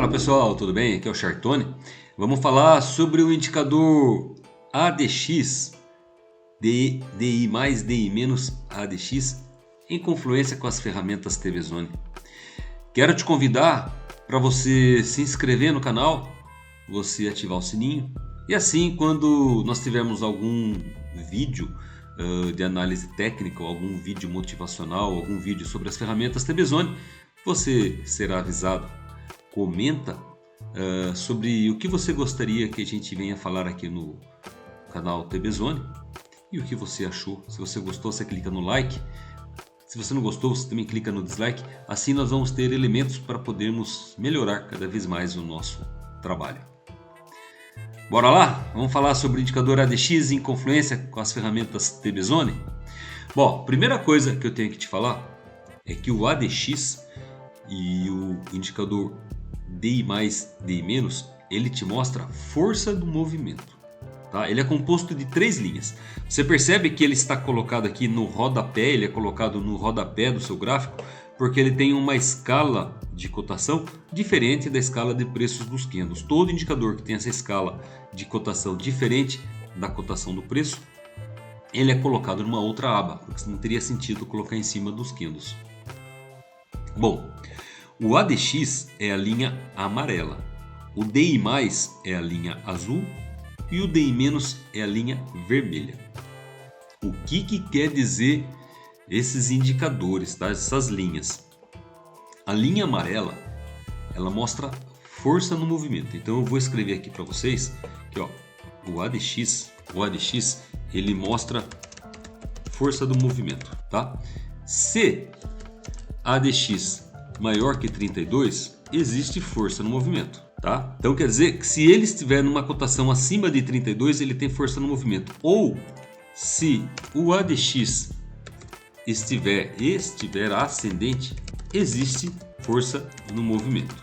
Fala pessoal, tudo bem? Aqui é o Chartone. Vamos falar sobre o indicador ADX, DI mais, DI menos ADX, em confluência com as ferramentas TVZone. Quero te convidar para você se inscrever no canal, você ativar o sininho e assim quando nós tivermos algum vídeo de análise técnica, ou algum vídeo motivacional, algum vídeo sobre as ferramentas TVZone, você será avisado. Comenta sobre o que você gostaria que a gente venha falar aqui no canal TVZone e o que você achou. Se você gostou, você clica no like. Se você não gostou, você também clica no dislike. Assim nós vamos ter elementos para podermos melhorar cada vez mais o nosso trabalho. Bora lá? Vamos falar sobre o indicador ADX em confluência com as ferramentas TVZone? Bom, primeira coisa que eu tenho que te falar é que o ADX e o indicador DI mais, DI menos, ele te mostra a força do movimento. Tá? Ele é composto de 3 linhas. Você percebe que ele está colocado aqui no rodapé, ele é colocado no rodapé do seu gráfico, porque ele tem uma escala de cotação diferente da escala de preços dos candles. Todo indicador que tem essa escala de cotação diferente da cotação do preço, ele é colocado numa outra aba, porque não teria sentido colocar em cima dos candles. Bom, o ADX é a linha amarela, o DI+, é a linha azul e o DI- é a linha vermelha. O que quer dizer esses indicadores, tá? Essas linhas? A linha amarela, ela mostra força no movimento. Então eu vou escrever aqui para vocês que o ADX, ele mostra força do movimento, tá? Se ADX maior que 32, existe força no movimento, tá? Então quer dizer que se ele estiver numa cotação acima de 32, ele tem força no movimento. Ou se o ADX estiver ascendente, existe força no movimento,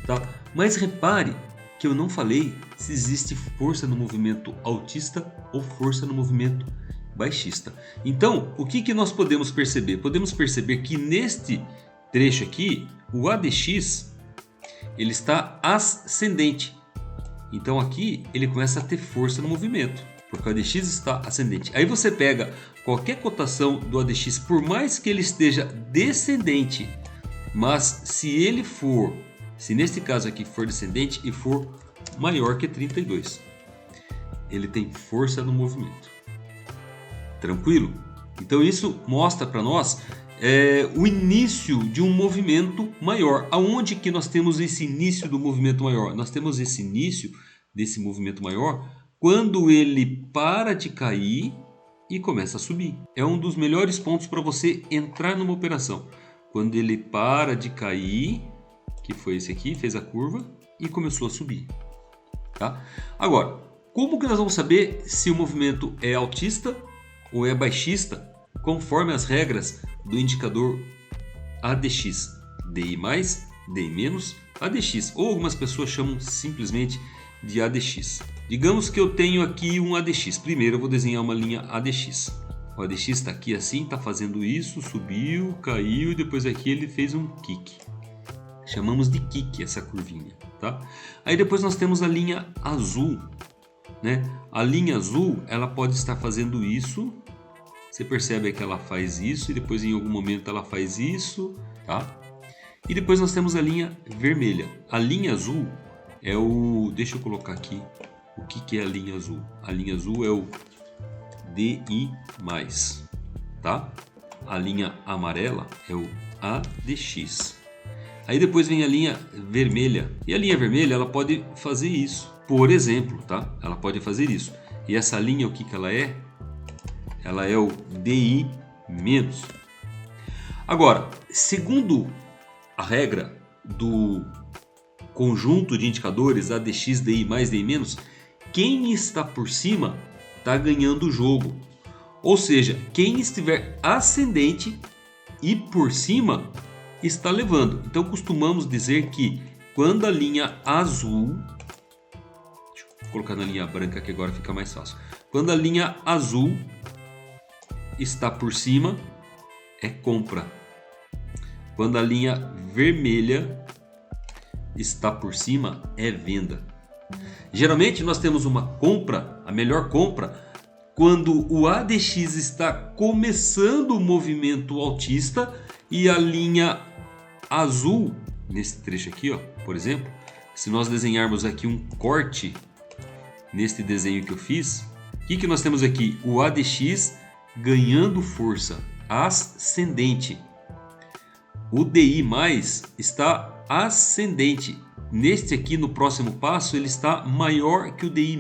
tá? Mas repare que eu não falei se existe força no movimento altista ou força no movimento baixista. Então, o que nós podemos perceber? Podemos perceber que neste trecho aqui, o ADX ele está ascendente. Então aqui ele começa a ter força no movimento, porque o ADX está ascendente. Aí você pega qualquer cotação do ADX, por mais que ele esteja descendente, mas se neste caso aqui for descendente e for maior que 32, ele tem força no movimento. Tranquilo? Então isso mostra para nós o início de um movimento maior. Aonde que nós temos esse início do movimento maior? Nós temos esse início desse movimento maior quando ele para de cair e começa a subir. É um dos melhores pontos para você entrar numa operação. Quando ele para de cair, que foi esse aqui, fez a curva e começou a subir. Tá? Agora, como que nós vamos saber se o movimento é altista ou é baixista, conforme as regras do indicador ADX, DI+, DI-, ADX, ou algumas pessoas chamam simplesmente de ADX. Digamos que eu tenho aqui um ADX. Primeiro eu vou desenhar uma linha ADX. O ADX está aqui assim, está fazendo isso, subiu, caiu e depois aqui ele fez um kick. Chamamos de kick essa curvinha, tá? Aí depois nós temos a linha azul, né? A linha azul, ela pode estar fazendo isso. Você percebe que ela faz isso e depois em algum momento ela faz isso, tá? E depois nós temos a linha vermelha. A linha azul é o... Deixa eu colocar aqui o que é a linha azul. A linha azul é o DI+, tá? A linha amarela é o ADX. Aí depois vem a linha vermelha. E a linha vermelha ela pode fazer isso. Por exemplo, tá? Ela pode fazer isso. E essa linha, o que ela é? Ela é o DI-. Agora, segundo a regra do conjunto de indicadores ADX, DI+, DI-, quem está por cima está ganhando o jogo. Ou seja, quem estiver ascendente e por cima está levando. Então costumamos dizer que quando a linha azul... Deixa eu colocar na linha branca que agora fica mais fácil. Quando a linha azul está por cima, é compra. Quando a linha vermelha está por cima é venda. Geralmente nós temos uma compra, a melhor compra, quando o ADX está começando o movimento altista e a linha azul, nesse trecho aqui, ó, por exemplo, se nós desenharmos aqui um corte neste desenho que eu fiz, o que nós temos aqui? O ADX ganhando força, ascendente. O DI+, está ascendente. Neste aqui, no próximo passo, ele está maior que o DI-.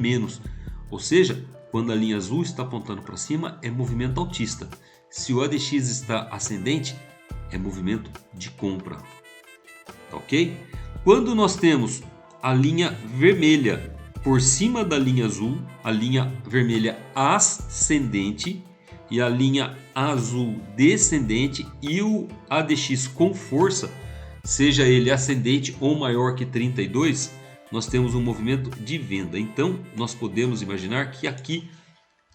Ou seja, quando a linha azul está apontando para cima, é movimento altista. Se o ADX está ascendente, é movimento de compra. Ok? Quando nós temos a linha vermelha por cima da linha azul, a linha vermelha ascendente e a linha azul descendente e o ADX com força, seja ele ascendente ou maior que 32, nós temos um movimento de venda. Então, nós podemos imaginar que aqui,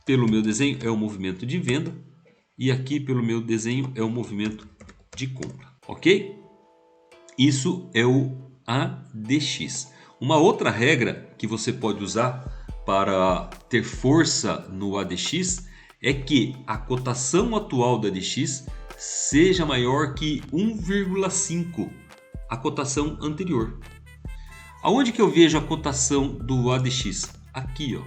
pelo meu desenho, é o movimento de venda e aqui, pelo meu desenho, é o movimento de compra. Ok? Isso é o ADX. Uma outra regra que você pode usar para ter força no ADX é que a cotação atual do ADX seja maior que 1,5 a cotação anterior. Aonde que eu vejo a cotação do ADX? Aqui, ó.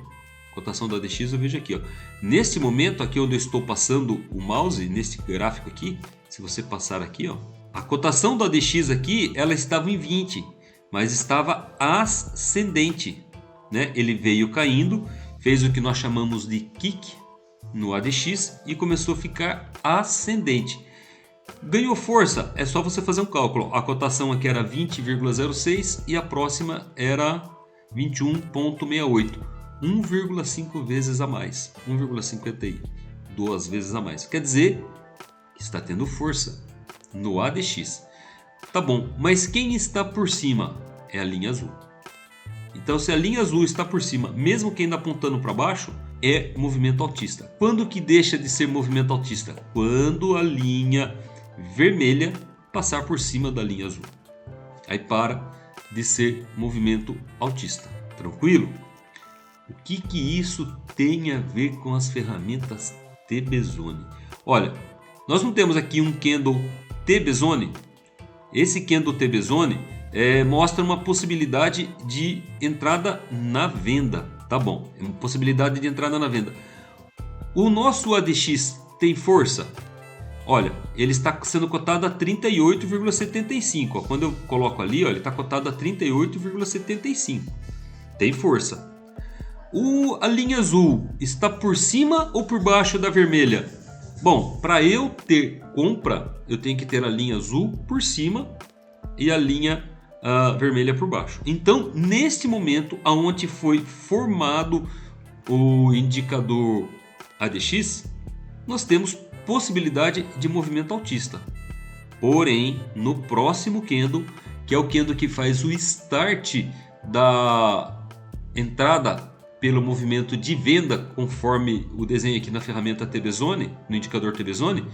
A cotação do ADX eu vejo aqui, ó. Neste momento, aqui onde eu estou passando o mouse, neste gráfico aqui, se você passar aqui, ó, a cotação do ADX aqui, ela estava em 20, mas estava ascendente, né? Ele veio caindo, fez o que nós chamamos de kick no ADX e começou a ficar ascendente. Ganhou força, é só você fazer um cálculo. A cotação aqui era 20,06 e a próxima era 21,68. 1,5 vezes a mais. 1,52 vezes a mais. Quer dizer que está tendo força no ADX. Tá bom, mas quem está por cima é a linha azul. Então, se a linha azul está por cima, mesmo que ainda apontando para baixo, é movimento altista. Quando que deixa de ser movimento altista? Quando a linha vermelha passar por cima da linha azul. Aí para de ser movimento altista. Tranquilo? O que isso tem a ver com as ferramentas TB-Zone? Olha, nós não temos aqui um candle TB-Zone. Esse candle TB-Zone mostra uma possibilidade de entrada na venda. Tá bom, é uma possibilidade de entrada na venda. O nosso ADX tem força? Olha, ele está sendo cotado a 38,75. Quando eu coloco ali, ó, ele está cotado a 38,75. Tem força. A linha azul está por cima ou por baixo da vermelha? Bom, para eu ter compra, eu tenho que ter a linha azul por cima e a linha vermelha por baixo. Então, neste momento, aonde foi formado o indicador ADX, nós temos possibilidade de movimento altista. Porém, no próximo candle, que é o candle que faz o start da entrada pelo movimento de venda, conforme o desenho aqui na ferramenta TB-Zone, no indicador TB-Zone,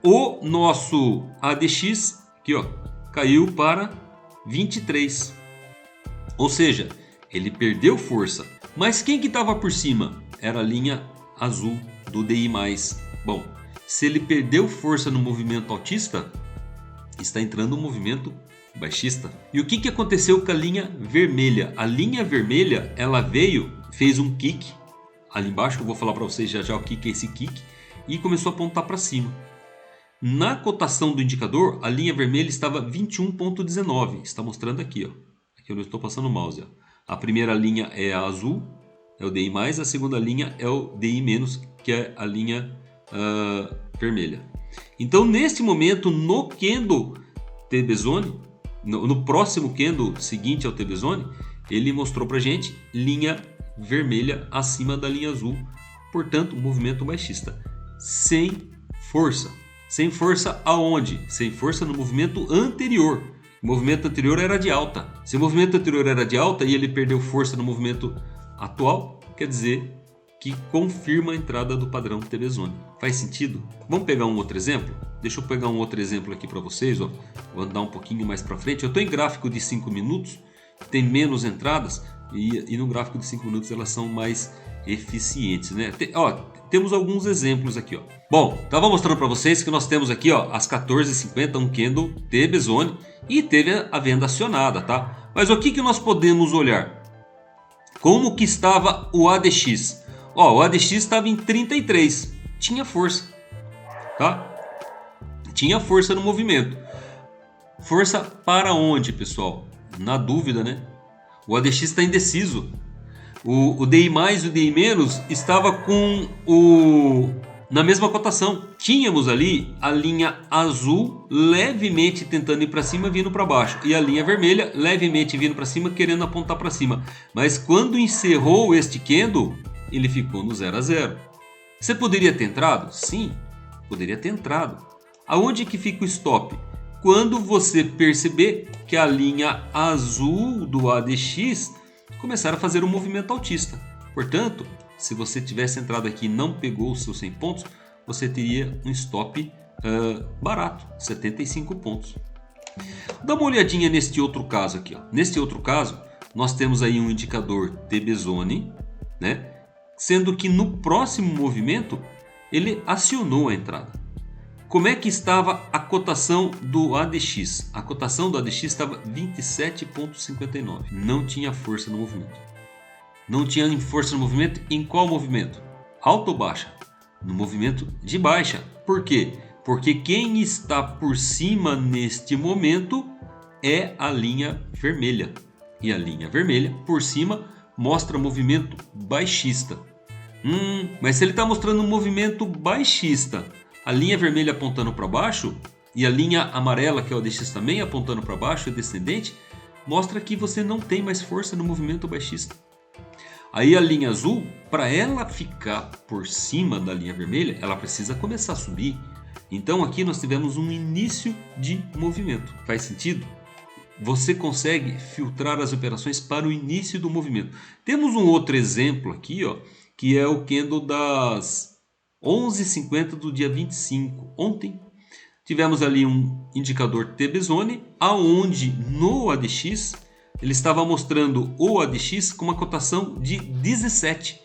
o nosso ADX aqui, ó, caiu para 23. Ou seja, ele perdeu força. Mas quem que estava por cima? Era a linha azul do DI+. Bom, se ele perdeu força no movimento altista, está entrando um movimento baixista. E o que aconteceu com a linha vermelha? A linha vermelha, ela veio, fez um kick ali embaixo, que eu vou falar para vocês já o que é esse kick, e começou a apontar para cima. Na cotação do indicador, a linha vermelha estava 21,19. Está mostrando aqui, ó. Aqui onde eu estou passando o mouse, ó. A primeira linha é a azul, é o DI+, a segunda linha é o DI-, que é a linha vermelha. Então, neste momento, no candle TB-Zone, no próximo candle seguinte ao TB-Zone, ele mostrou para gente linha vermelha acima da linha azul. Portanto, movimento baixista. Sem força. Sem força aonde? Sem força no movimento anterior. O movimento anterior era de alta. Se o movimento anterior era de alta e ele perdeu força no movimento atual, quer dizer que confirma a entrada do padrão TB-Zone. Faz sentido? Vamos pegar um outro exemplo? Deixa eu pegar um outro exemplo aqui para vocês. Ó. Vou andar um pouquinho mais para frente. Eu estou em gráfico de 5 minutos, tem menos entradas e no gráfico de 5 minutos elas são mais eficientes, né? Temos alguns exemplos aqui, ó. Bom, estava mostrando para vocês que nós temos aqui, ó, às 14h50 um candle TB-Zone e teve a venda acionada, tá? Mas o que nós podemos olhar? Como que estava o ADX? Ó, o ADX estava em 33, tinha força, tá? Tinha força no movimento. Força para onde, pessoal? Na dúvida, né? O ADX está indeciso. O DI+, o DI- estava na mesma cotação. Tínhamos ali a linha azul levemente tentando ir para cima, vindo para baixo. E a linha vermelha levemente vindo para cima, querendo apontar para cima. Mas quando encerrou este candle, ele ficou no 0 a 0. Você poderia ter entrado? Sim, poderia ter entrado. Aonde que fica o stop? Quando você perceber que a linha azul do ADX começar a fazer um movimento altista. Portanto, se você tivesse entrado aqui e não pegou os seus 100 pontos, você teria um stop barato, 75 pontos. Dá uma olhadinha neste outro caso aqui. Ó. Neste outro caso, nós temos aí um indicador TB-Zone, né? Sendo que no próximo movimento ele acionou a entrada. Como é que estava a cotação do ADX? A cotação do ADX estava 27,59. Não tinha força no movimento. Não tinha força no movimento em qual movimento? Alta ou baixa? No movimento de baixa. Por quê? Porque quem está por cima neste momento é a linha vermelha. E a linha vermelha por cima mostra movimento baixista. Mas se ele está mostrando um movimento baixista, a linha vermelha apontando para baixo e a linha amarela, que é o ADX também apontando para baixo, é descendente, mostra que você não tem mais força no movimento baixista. Aí a linha azul, para ela ficar por cima da linha vermelha, ela precisa começar a subir. Então aqui nós tivemos um início de movimento. Faz sentido? Você consegue filtrar as operações para o início do movimento. Temos um outro exemplo aqui, ó, que é o candle das 11h50 do dia 25. Ontem tivemos ali um indicador TB-Zone, aonde no ADX ele estava mostrando o ADX com uma cotação de 17.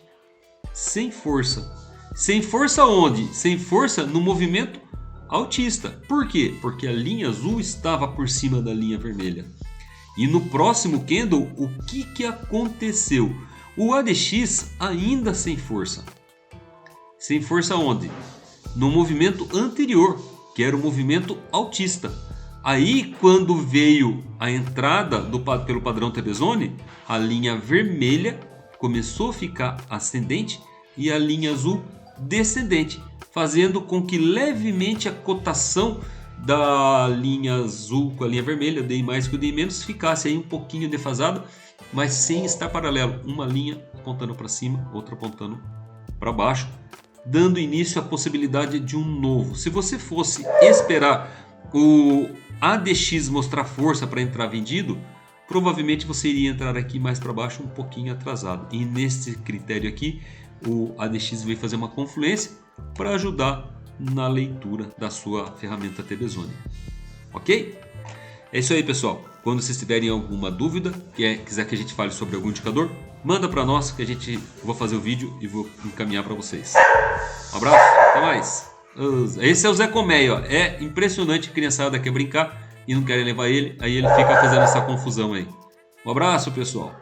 Sem força. Sem força onde? Sem força no movimento altista. Por quê? Porque a linha azul estava por cima da linha vermelha. E no próximo candle, o que aconteceu? O ADX ainda sem força. Sem força onde? No movimento anterior, que era o movimento altista. Aí, quando veio a entrada pelo padrão TB-Zone, a linha vermelha começou a ficar ascendente e a linha azul descendente, fazendo com que levemente a cotação da linha azul com a linha vermelha, DI mais que o DI menos, ficasse aí um pouquinho defasada, mas sem estar paralelo. Uma linha apontando para cima, outra apontando para baixo, dando início à possibilidade de um novo. Se você fosse esperar o ADX mostrar força para entrar vendido, provavelmente você iria entrar aqui mais para baixo um pouquinho atrasado. E nesse critério aqui, o ADX veio fazer uma confluência para ajudar na leitura da sua ferramenta TB-Zone. Ok? É isso aí, pessoal. Quando vocês tiverem alguma dúvida, quiser que a gente fale sobre algum indicador, manda para nós que vou fazer o vídeo e vou encaminhar para vocês. Um abraço, até mais. Esse é o Zé Colmeia, ó. É impressionante, a criançada quer brincar e não querem levar ele, aí ele fica fazendo essa confusão aí. Um abraço, pessoal.